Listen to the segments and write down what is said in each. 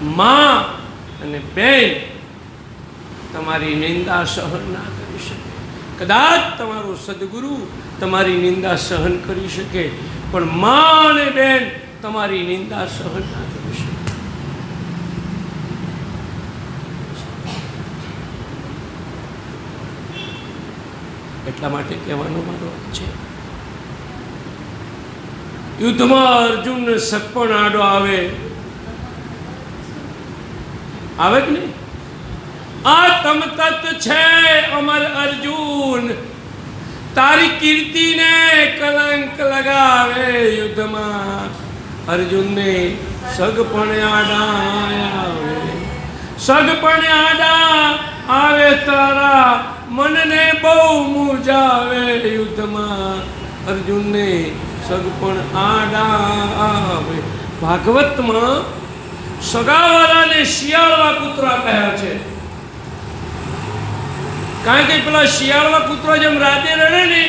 માં અને બેન તમારી નિંદા સહન ના કરી શકે. કદાચ તમારો સદગુરુ તમારી નિંદા સહન કરી શકે, પણ માં અને બેન તમારી નિંદા સહન ના કરી શકે. એટલા માટે કહેવાનો મારો છે, યુદ્ધમાં અર્જુન સગપણ આડો આવે કે નહીં? આ તમતત છે અમર અર્જુન, તારી કીર્તિને કલંક લગાવે. યુદ્ધમાં અર્જુનને સગપણ આડા આવે, સગપણ આડા આવે તારા મનને બહુ મૂંઝાવે. યુદ્ધમાં અર્જુનને સગપણ આડા આવે. ભાગવતમાં સગાવાલાને શિયાળવા કૂતરા કહ્યા છે, કારણ કે પેલા શિયાળવા કૂતરા જેમ રાતે રડે ને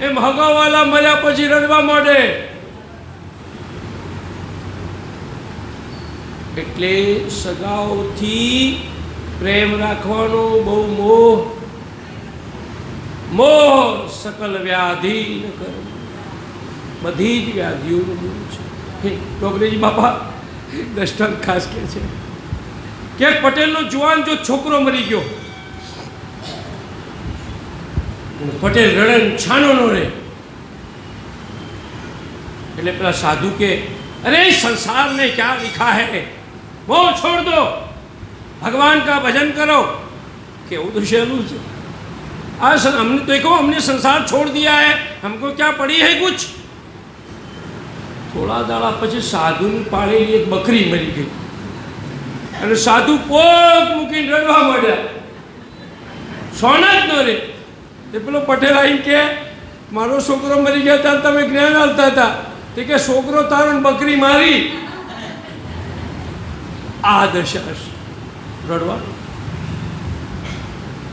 એમ હગાવાલા મર્યા પછી રડવા માંડે. એટલે સગાઓથી પ્રેમ રાખવાનો બહુ મોહ સકલ વ્યાધિ ન કરો. બધી જ વ્યાધિઓનું મૂળ છે. ડોગરેજી બાપા દષ્ટાંત ખાસ કહે છે કે પટેલનો જુવાન જો છોકરો મરી ગયો, પટેલ રડે છાનો નો રે, એટલે પેલા સાધુ કે अरे संसार में क्या लिखा है, वो छोड़ दो, भगवान का भजन करो. केवुं तो सहेलुं छे. आज हमने देखो, हमने संसार छोड़ दिया है, हमको क्या पड़ी है कुछ. थोड़ा दाड़ा પછી સાધુની પાળેલી એક બકરી મરી ગઈ અને સાધુ પોક મૂકીને રડવા માંડ્યા. સોના જ ન રે. તે પેલો પટેલ આવીને કે મારો છોકરો મરી ગયો ત્યારે તમે જ્ઞાન આપતા હતા, તે કે છોકરો તારો બકરી મારી. આ દશા રડવાનું.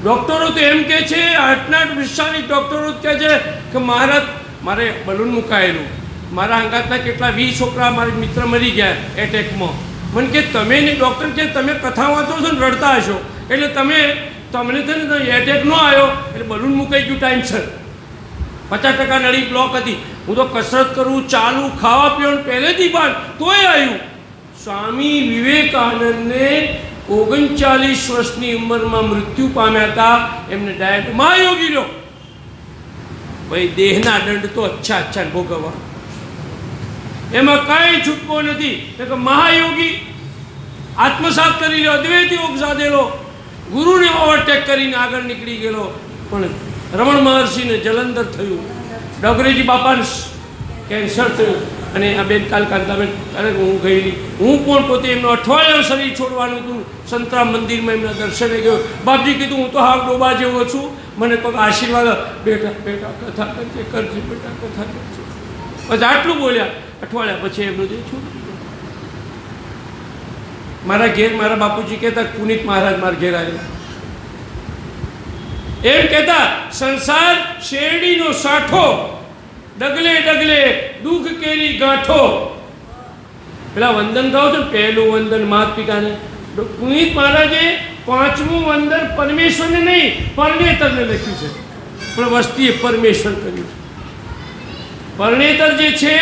ડોક્ટરો તો એમ કે છે, 8 વિશ્વાસી ડોક્ટરો કહે છે કે મારે બલૂન મુકાયેલું, મારા અંગાતના કેટલા 20 છોકરા મારા મિત્ર મરી ગયા એટેકમાં. મને કે તમે ને ડૉક્ટર કે તમે કથા વાંચો છો ને રડતા હશો, એટલે તમને છે ને એટેક ન આવ્યો એટલે બલૂન મુકાઈ ગયું ટાઈમસર. 50% નળી બ્લોક હતી. હું તો કસરત કરું, ચાલું, ખાવા પીવાનું પહેલેથી પણ તોય આવ્યું. સ્વામી વિવેકાનંદને 39 વર્ષની ઉંમરમાં મૃત્યુ પામ્યા હતા. એમને ડાયરેક્ટ મહાયોગી લો. ભાઈ દેહના દંડ તો અચ્છા ભોગવવા, એમાં કાંઈ છૂટકો નથી. કે મહાયોગી આત્મસાત કરી લો, અદ્વૈત યોગ સાધેલો, ગુરુને ઓવરટેક કરીને આગળ નીકળી ગયેલો. પણ રમણ મહર્ષિને જલંધર થયું, ડોગરેજી બાપાને કેન્સર થયું. અને આ બેન કાલકાંતાબેન હું ગયેલી, હું પણ પોતે એમનો અઠવાડિયા શરીર છોડવાનું હતું. સંતરામ મંદિરમાં એમના દર્શને ગયો. બાપજી કીધું હું તો હાવ ડોબા જેવો છું, મને કોઈ આશીર્વાદ, બેટા કથા કરજે બેટા કથા કરજે. બસ આટલું બોલ્યા. અઠવાડિયા પછી એમનું જે છોડી ગયું. મારા ઘેર મારા બાપુજી કહેતા, પુનિત મહારાજ મારા ઘેર આવેલા, એમ કહેતા સંસાર શેરડીનો સાઠો, ડગલે ડગલે દુઃખ કેરી ગાંઠો. પેલા વંદન ગાઓ છો, પહેલું વંદન માતા પિતાને. પુનિત મહારાજે 5મું વંદન પરમેશ્વરને નહીં પરણેતરને લખ્યું છે, પણ વસ્તીએ પરમેશ્વર કર્યું છે. પરણેતર જે છે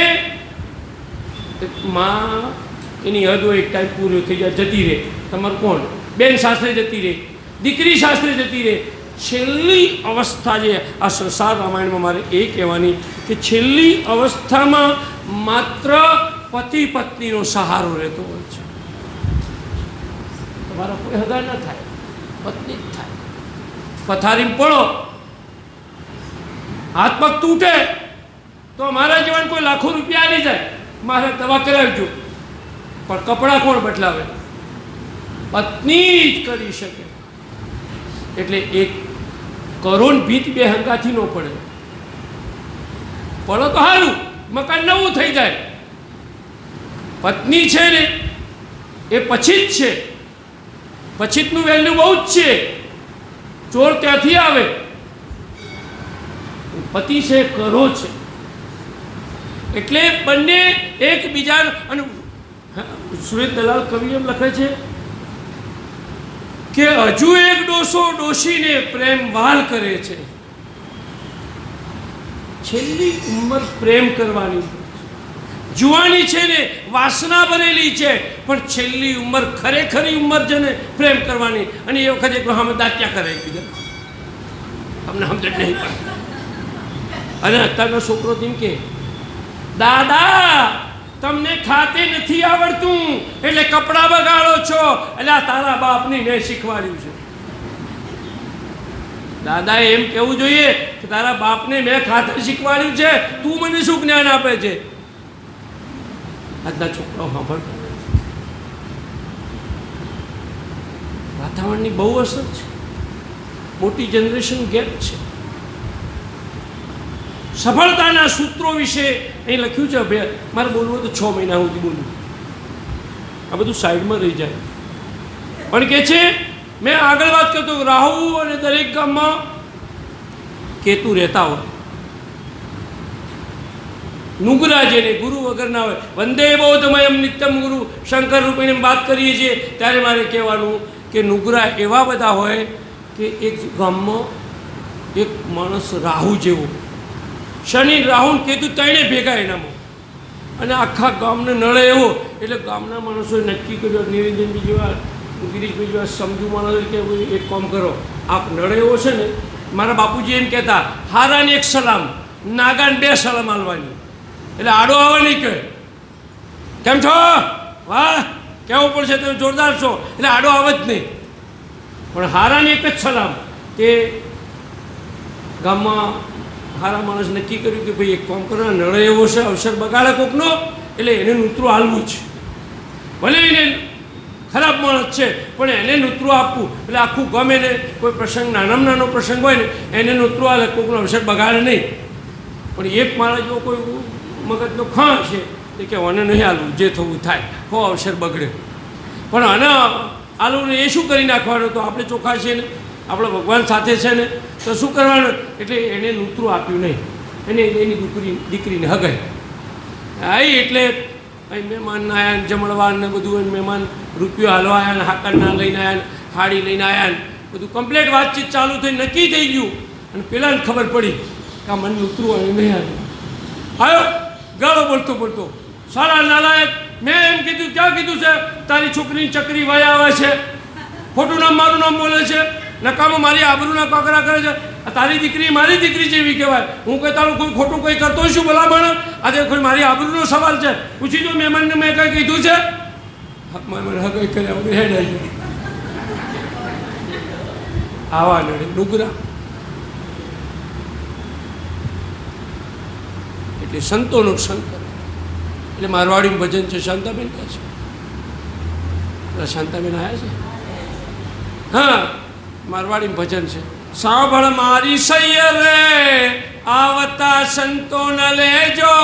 માં એની હદ હોય, એક ટાઈમ પૂરો થઈ જાય, જતી રહે. તમારું કોણ? બેન શાસ્ત્રે જતી રહે, દીકરી શાસ્ત્રે જતી રહે. છેલ્લી અવસ્થા જે આ સંસાર રામાયણમાં મારે એ કહેવાની કે છેલ્લી અવસ્થામાં માત્ર પતિ પત્નીનો સહારો રહેતો હોય છે. તમારા કોઈ હગા ન થાય, પત્ની જ થાય. પથારીમાં પડો, હાથ પગ તૂટે તો મારા જીવન કોઈ લાખો રૂપિયા આવી જાય, મારે દવા કરાવજો, પણ કપડાં કોણ બદલાવે? પત્ની જ કરી શકે. એટલે એક કરોડ ભીત બે હંગાથી ન પડે. પડો તો સારું, મકાન નવું થઈ જાય. પત્ની છે ને એ પછી જ છે, પછીનું વેલ્યુ બહુ જ છે. ચોર ત્યાંથી આવે, પતિ છે કરો છે. એટલે બંને એકબીજા. અને સુરેશ દલાલ કવિ એમ લખે છે કે હજુ એક ડોસો ડોશીને પ્રેમ વાલ કરે છે. છેલ્લી ઉંમર પ્રેમ કરવાની. જુવાની છે ને વાસના ભરેલી છે, પણ છેલ્લી ઉંમર ખરેખરી ઉંમર છે ને પ્રેમ કરવાની. અને એ વખતે હમે દાત્યા કરે એકબીજા, તમને સમજણ નહીં પડે. અને અત્યારનો છોકરો તેમ કે દાદા તમને ખાતે નથી આવડતું એટલે કપડાં બગાડો છો, એટલે આ તારા બાપની મેં શીખવાડ્યું છે. દાદાએ એમ કહેવું જોઈએ કે તારા બાપને મેં ખાતે શીખવાડ્યું છે, તું મને શું જ્ઞાન આપે છે. આજના છોકરાઓ સાંભળ, વાતાવરણની બહુ અસર છે, મોટી જનરેશન ગેપ છે. સફળતાના સૂત્રો વિશે અહીં લખ્યું છે. અભ્યાસ મારે બોલવું તો 6 મહિના સુધી બોલું, આ બધું સાઈડમાં રહી જાય. પણ કે છે મેં આગળ વાત કરતો, રાહુ અને દરેક ગામમાં કેતુ રહેતા હોય. નુગરા જેને ગુરુ વગરના હોય. વંદે બૌદ્ધમયમ નિત્યમ ગુરુ શંકર રૂપિણી વાત કરીએ છીએ ત્યારે મારે કહેવાનું કે નુગરા એવા બધા હોય કે એક ગામમાં એક માણસ રાહુ જેવો, શનિ રાહુ કેતુ ત્રણે ભેગા એનામાં, અને આખા ગામને નળે એવો. એટલે ગામના માણસોએ નક્કી કર્યું, નિરંજનભાઈ જેવા, ગિરીશભાઈ જેવા સમજુ માણસો કે એક કામ કરો, આપ નળે એવો છે ને, મારા બાપુજી એમ કહેતા હારાને એક સલામ, નાગાને 2 સલામ આલવાની. એટલે આડો આવે નહીં કહે કેમ છો, વાહ કહેવું પડશે તમે જોરદાર છો, એટલે આડો આવે જ નહીં. પણ હારાને એક જ સલામ. તે ગામમાં હારા માણસ નક્કી કર્યું કે ભાઈ એક કામ કરો, નળે એવો છે, અવસર બગાડે કોકનો, એટલે એને નૂતરું હાલવું જ. ભલે એને ખરાબ માણસ છે પણ એને નૂતરું આપવું. એટલે આખું ગમે ને કોઈ પ્રસંગ, નાનામાં નાનો પ્રસંગ હોય ને એને નૂતરું હાલે, કોકનો અવસર બગાડે નહીં. પણ એક માણસ જો કોઈ મગજનો ખાં છે એ કે આને નહીં હાલવું, જે થવું થાય, હો અવસર બગડે. પણ આને હાલવું ને એ શું કરી નાખવાનું, તો આપણે ચોખ્ખા છીએ ને, આપણે ભગવાન સાથે છે ને, તો શું કરવાનું. એટલે એને નૂતરું આપ્યું નહીં, એને એની દીકરીને હગાઈ આવી. એટલે અહીં મહેમાન આવ્યા ને જમણવાર ને બધું, મહેમાન રૂપિયો હાલવા આવ્યા ને હાકરના લઈને આવ્યા ને હાડી લઈને આવ્યા ને બધું કમ્પ્લેટ વાતચીત ચાલુ થઈ, નક્કી થઈ ગયું. અને પેલાને ખબર પડી કે આ મને નૂતરું આવ્યું નહીં આવ્યું. આવ્યો ગાળો બોલતો બોલતો, સારા નાલાયક, મેં એમ કીધું, ક્યાં કીધું છે તારી છોકરીની ચકરી વહી આવે છે, ખોટું નામ મારું નામ બોલે છે, નકામો મારી આબરૂના કાકરા કરે છે. તારી દીકરી મારી દીકરી જેવી કહેવાય. હું કંઈ તારું કોઈ ખોટું કંઈ કરતો છું ભલામણ? આજે કોઈ મારી આબરૂનો સવાલ છે, પૂછી જો મહેમાનને મેં કંઈ કીધું છે? મને કંઈ કર્યા હેડ આવી આવા નડે નુગરા. એટલે સંતોનો શંકર. એટલે મારવાડીનું ભજન છે, શાંતાબેન કહે છે. શાંતાબેન આવ્યા છે? હા, મારવાડીનું ભજન છે. સાંભળ મારી સૈયર રે, આવતા સંતો ન લેજો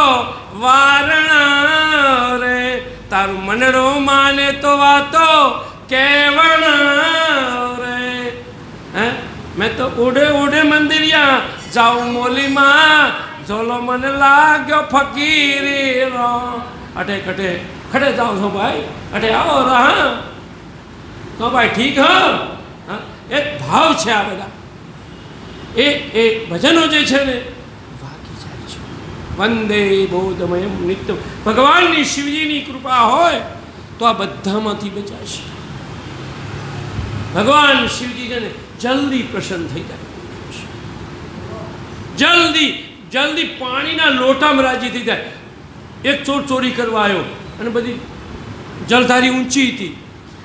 વારણા રે, તારું મનડો માને તો વાતો કેવણા રે. હે મેં તો ઉડે ઉડે મંદિરિયા જાઉં મોલીમાં, ઝોલો મને લાગ્યો ફકીરી રો. અટે કટે ખડે જાઓ છો ભાઈ, અટે આવો હા તો ભાઈ ઠીક. હા, એક ભાવ છે આ બધા. એ ભજનો જે છે ને વાગી જાય છે. વંદે બૌદ્ધમયમ નિત્યમ. ભગવાનની શિવજીની કૃપા હોય તો આ બધામાંથી બચાશે. ભગવાન શિવજી છે ને જલ્દી પ્રસન્ન થઈ જાય, જલ્દી પાણીના લોટામાં રાજી થઈ જાય. એક ચોર ચોરી કરવા આવ્યો અને બધી જલધારી ઊંચી હતી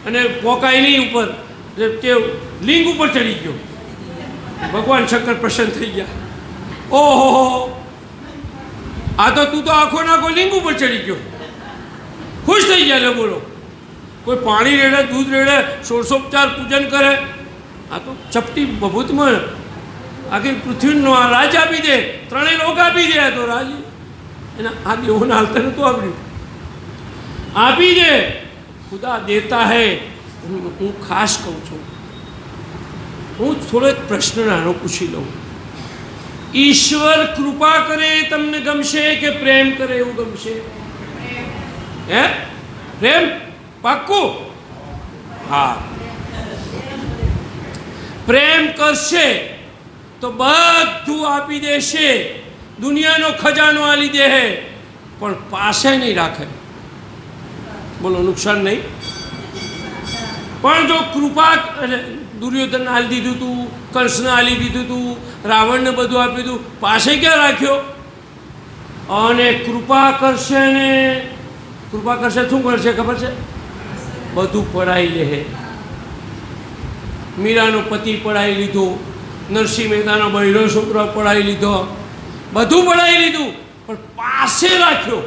અને પોકાય નહીં ઉપર, તે લિંગ ઉપર ચડી ગયો. ભગવાન શંકર પ્રસન્ન થઈ ગયા. ઓહો, આ તો તું તો આખો નાખો લિંગ ઉપર ચડી ગયો, ખુશ થઈ ગયા. બોલો, કોઈ પાણી રેડે, દૂધ રેડે, ષોડશોપચાર પૂજન કરે, આ તો ચપટી બભૂતમાં આખી પૃથ્વીનો રાજ આપી દે, 3 લોક આપી દે. તો રાજ એના આ દેવોને હાલતા નહોતું આપડ્યું, આપી દે. ખુદા દેતા હૈ. હું ખાસ કહું છું, હું થોડો એક પ્રશ્ન નાનો પૂછી લઉં. ઈશ્વર કૃપા કરે તમને ગમશે કે પ્રેમ કરે એવું ગમશે? હે પ્રેમ પાક્કું? હા, પ્રેમ કરશે તો બધું આપી દેશે, દુનિયાનો ખજાનો આલી દે, પણ પાસે નહીં રાખે. બોલો, નુકસાન નહીં? પણ જો કૃપા, દુર્યોધનને આલી દીધું તું, કંસને આલી દીધું તું, રાવણને બધું આપ્યું હતું, પાસે ક્યાં રાખ્યો? અને કૃપા કરશે ને, કૃપા કરશે શું કરશે ખબર છે? બધું પડાવી લે. મીરાનો પતિ પડાવી લીધો, નરસિંહ મહેતાનો બહેરો છોકરો પડાવી લીધો, બધું પડાવી લીધું, પણ પાસે રાખ્યો.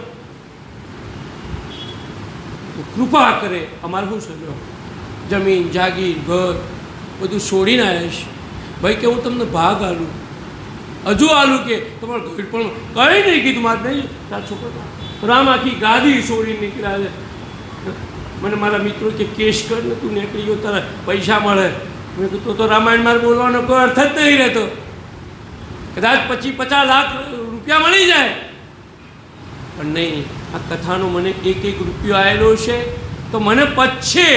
કૃપા કરે. અમારે શું સમજો, જમીન જાગીર ઘર બધું છોડીને આવ્યા છે. ભાઈ કે હું તમને ભાગ આલું, હજુ આલું કે તમારું ઘર પણ કંઈ નહીં કીધું. મારે નહીં, તાર છોકરો રામ આખી ગાદી છોડીને નીકળ્યા છે. મને મારા મિત્રો કે કેસ કર ને, તું નીકળી ગયો તારા પૈસા મળે. મેં કીધું તો રામાયણ મારે બોલવાનો કોઈ અર્થ જ નહીં રહેતો. કદાચ 50 લાખ રૂપિયા મળી જાય, પણ નહીં. આ કથાનો મને એક રૂપિયો આવેલો છે તો મને પછે,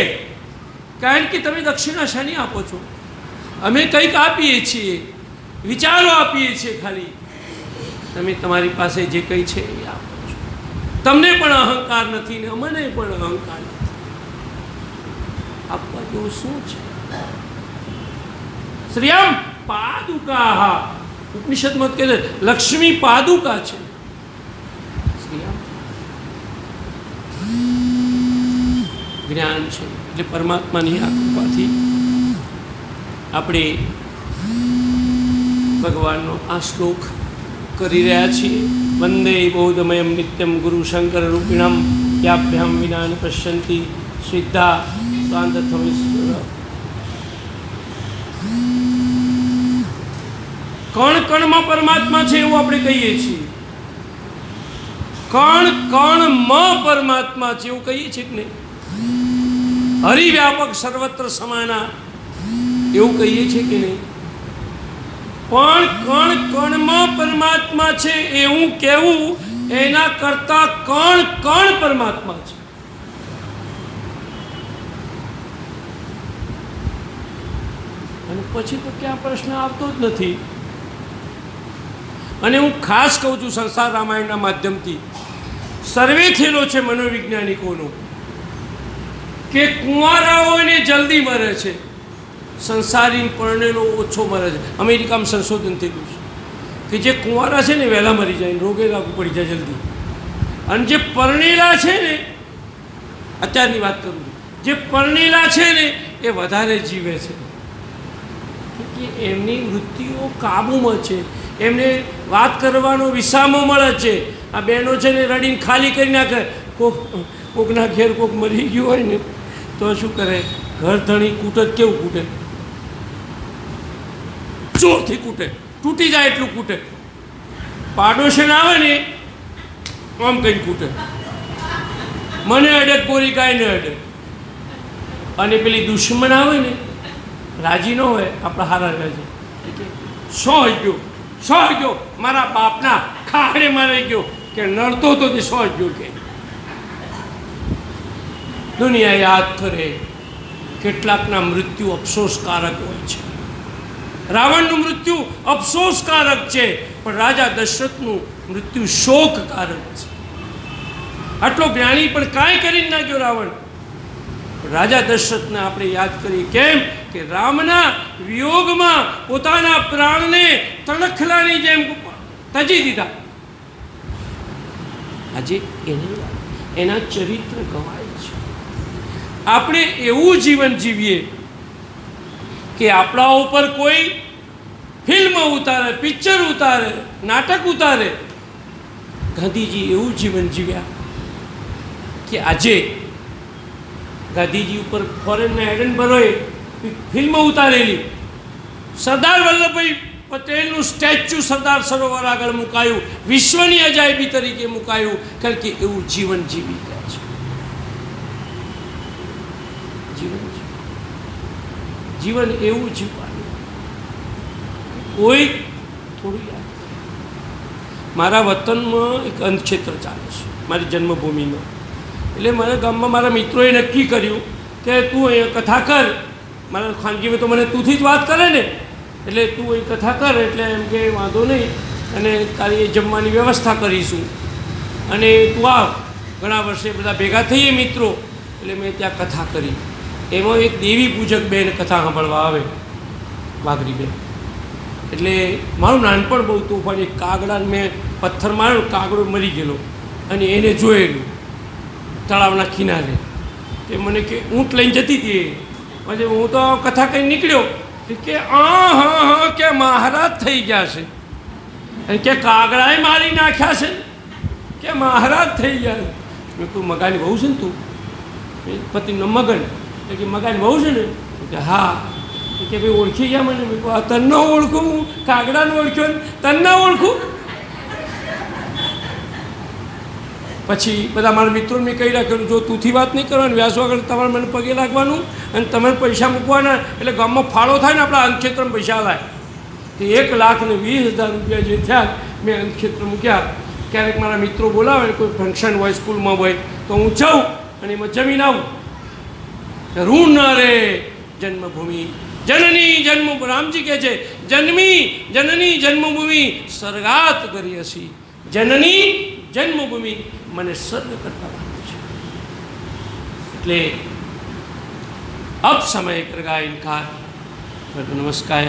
કારણ કે તમે દક્ષિણા શાની આપો છો? અમે કંઈક આપીએ છીએ, વિચારો આપીએ છીએ ખાલી. તમે તમારી પાસે જે કંઈ છે એ આપો છો. તમને પણ અહંકાર નથી ને અમને પણ અહંકાર નથી. આપવા જેવું શું છે? શ્રીયામ પાદુકા, ઉપનિષદમાં કહે છે લક્ષ્મી પાદુકા છે. જ્ઞાન છે એટલે પરમાત્માની આ કૃપાથી આપણે ભગવાનનો આ શ્લોક કરી રહ્યા છીએ. વંદે બૌદ્ધમયમ નિત્યમ ગુરુ શંકર રૂપિણમ યાભ્યામ વિના ન પશ્યંતિ સિદ્ધા શાંતથમેશ્વર. કણ કણમાં પરમાત્મા છે એવું આપણે કહીએ છીએ. કણ કણમાં પરમાત્મા છે એવું કહીએ છીએ કે નહીં? હરિવ્યાપક સર્વત્ર સમાના એવું કહીએ છીએ કે નહીં? પણ કણ કણમાં પરમાત્મા છે એવું કહેવું એના કરતા કણ કણ પરમાત્મા છે. અને પછી તો ક્યાં પ્રશ્ન આવતો જ નથી. અને હું ખાસ કહું છું, સંસાર રામાયણના માધ્યમથી સર્વે થયેલો છે મનોવૈજ્ઞાનિકોનો કે કુંવારાઓને જલ્દી મરે છે, સંસારી પરણેલો ઓછો મરે છે. અમેરિકામાં સંશોધન થયેલું છે કે જે કુંવારા છે ને વહેલા મરી જાય, રોગે લાગુ પડી જાય જલ્દી. અને જે પરણેલા છે ને, અત્યારની વાત કરું, જે પરણેલા છે ને એ વધારે જીવે છે. કે એમની વૃત્તિઓ કાબૂમાં છે, એમને વાત કરવાનો વિસામો મળે છે. આ બહેનો છે ને રડીને ખાલી કરી નાખે. કોકના ઘેર કોક મરી ગયું હોય ને તો શું કરે, ઘર ધણી કૂટે. કેવું કૂટે? જોરથી કૂટે, તૂટી જાય એટલું કૂટે. પાડોશન આવે ને આમ કંઈ કૂટે, મને અડે કોરી કાંઈ ન અડે. અને પેલી દુશ્મન આવે ને, રાજી ન હોય, આપણા હારા રાજી, સો ગયો, સો ગયો, મારા બાપના ખાડે મારી ગયો, કે નડતો તો તે સો ગયો. કે દુનિયા યાદ કરે કેટલાકના મૃત્યુ અફસોસકારક હોય છે. રાવણનું મૃત્યુ અફસોસકારક છે, પણ રાજા દશરથનું મૃત્યુ શોકકારક છે. આટલો જ્ઞાની પણ કાંઈ કરી ના ગયો રાવણ. રાજા દશરથને આપણે યાદ કરીએ. કેમ કે રામના વિયોગમાં પોતાના પ્રાણને તણખલાની જેમ તજી દીધા. આજે એના ચરિત્ર ગવાય છે. આપણે એવું જીવન જીવીએ કે આપણા ઉપર કોઈ ફિલ્મ ઉતારે, પિક્ચર ઉતારે, નાટક ઉતારે. ગાંધીજી એવું જીવન જીવ્યા કે આજે ગાંધીજી ઉપર ફોરેનના એડનબરોએ ફિલ્મ ઉતારેલી. સરદાર વલ્લભભાઈ પટેલનું સ્ટેચ્યુ સરદાર સરોવર આગળ મુકાયું, વિશ્વની અજાયબી તરીકે મુકાયું, કારણ કે એવું જીવન જીવી ગયા છે. જીવન એવું જીવવાનું કોઈ થોડું યાદ. મારા વતનમાં એક અંધક્ષેત્ર ચાલે છે, મારી જન્મભૂમિમાં. એટલે મને ગામમાં મારા મિત્રોએ નક્કી કર્યું કે તું એ કથા કર. મારા ખાનગીમાં તો મને તુંથી જ વાત કરે ને, એટલે તું એ કથા કર. એટલે એમ કે વાંધો નહીં, અને તારી એ જમવાની વ્યવસ્થા કરીશું, અને તું આવ. ઘણા વર્ષે બધા ભેગા થઈએ મિત્રો, એટલે મેં ત્યાં કથા કરી. એમાં એક દેવી પૂજક બેન કથા સાંભળવા આવે, વાઘરીબેન. એટલે મારું નાનપણ બહુ તોફાની. કાગડાને મેં પથ્થર માર્યો, કાગડો મરી ગયેલો, અને એને જોયેલું તળાવના કિનારે. તે મને કે ઊંટ લઈને જતી હતી. પછી હું તો કથા કંઈ નીકળ્યો કે હા કે મહારાજ થઈ ગયા છે, અને કે કાગડાએ મારી નાખ્યા છે, કે મહારાજ થઈ ગયા છે. મેં તું મગાની બહુ છે ને, તું પતિનો મગન? કે મગાની બહુ છે ને? કે હા. કે ભાઈ ઓળખી ગયા મને? મેં તને ન ઓળખું, હું કાગડાને ઓળખ્યો ને તને ન ઓળખું? પછી બધા મારા મિત્રોને મેં કહી રાખ્યું, જો તુંથી વાત નહીં કરવાની, વ્યાસ વગર તમારે મને પગે લાગવાનું, અને તમારે પૈસા મૂકવાના. એટલે ગામમાં ફાળો થાય ને, આપણા અંધક્ષેત્રમાં પૈસા લાય. તે 1,20,000 રૂપિયા જે થયા મેં અંધક્ષેત્ર મૂક્યા. ક્યારેક મારા મિત્રો બોલાવે, કોઈ ફંક્શન હોય, સ્કૂલમાં હોય, તો હું જાઉં અને એમાં જમીન આવું. ઋણ રે જન્મભૂમિ જનની જન્મ, રામજી કહે છે જનની જન્મભૂમિ સ્વર્ગાત કરી હસી. જનની જન્મભૂમિ મને સ્વર્ગ કરતા લાગે છે. એટલે અપ સમય કરગા ઇનકાર, નમસ્કાર.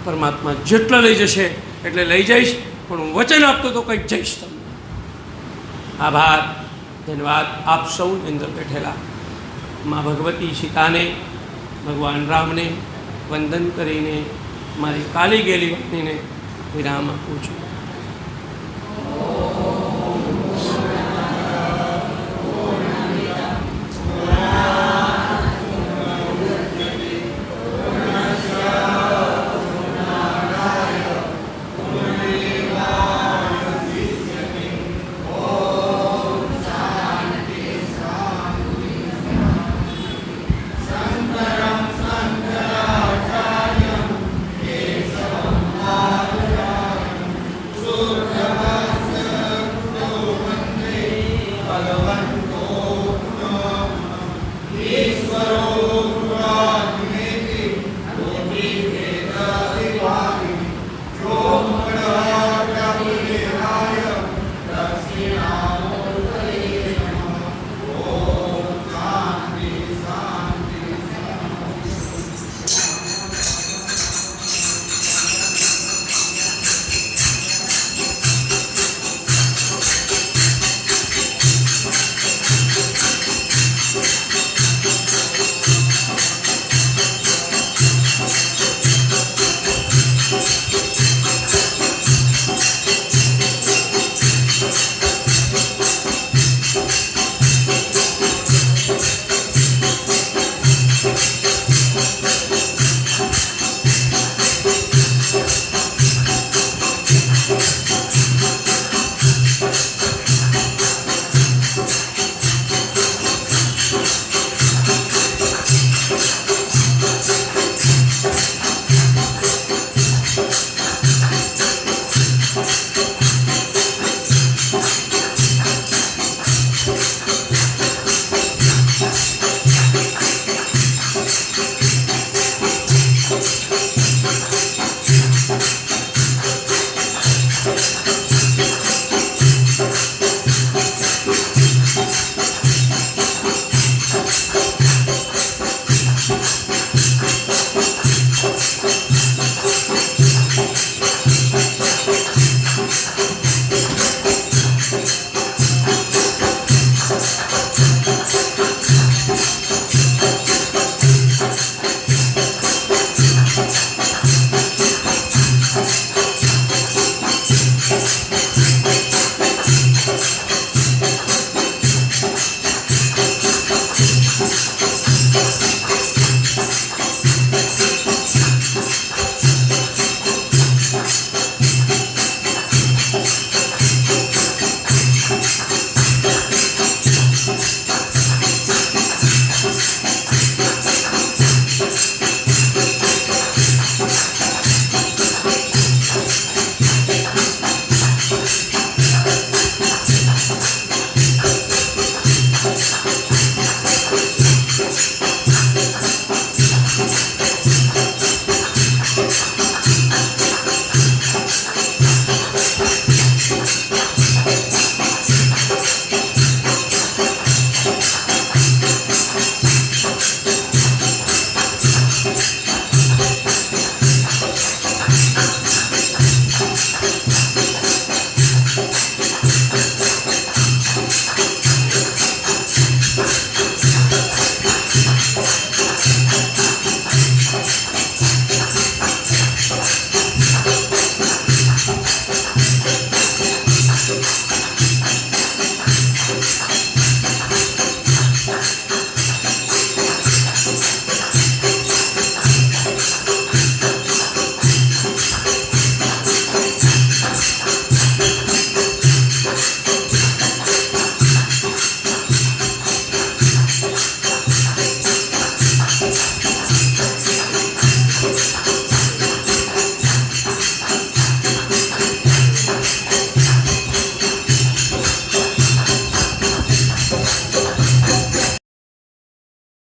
પરમાત્મા જેટલા લઈ જશે એટલે લઈ જઈશ, પણ હું વચન આપતો તો કંઈક જઈશ તમને. આભાર, ધન્યવાદ આપ સૌની અંદર બેઠેલા મા ભગવતી સીતાને, ભગવાન રામને વંદન કરીને મારી કાલી ગયેલી વાણીને વિરામ આપું છું. ईश्वरो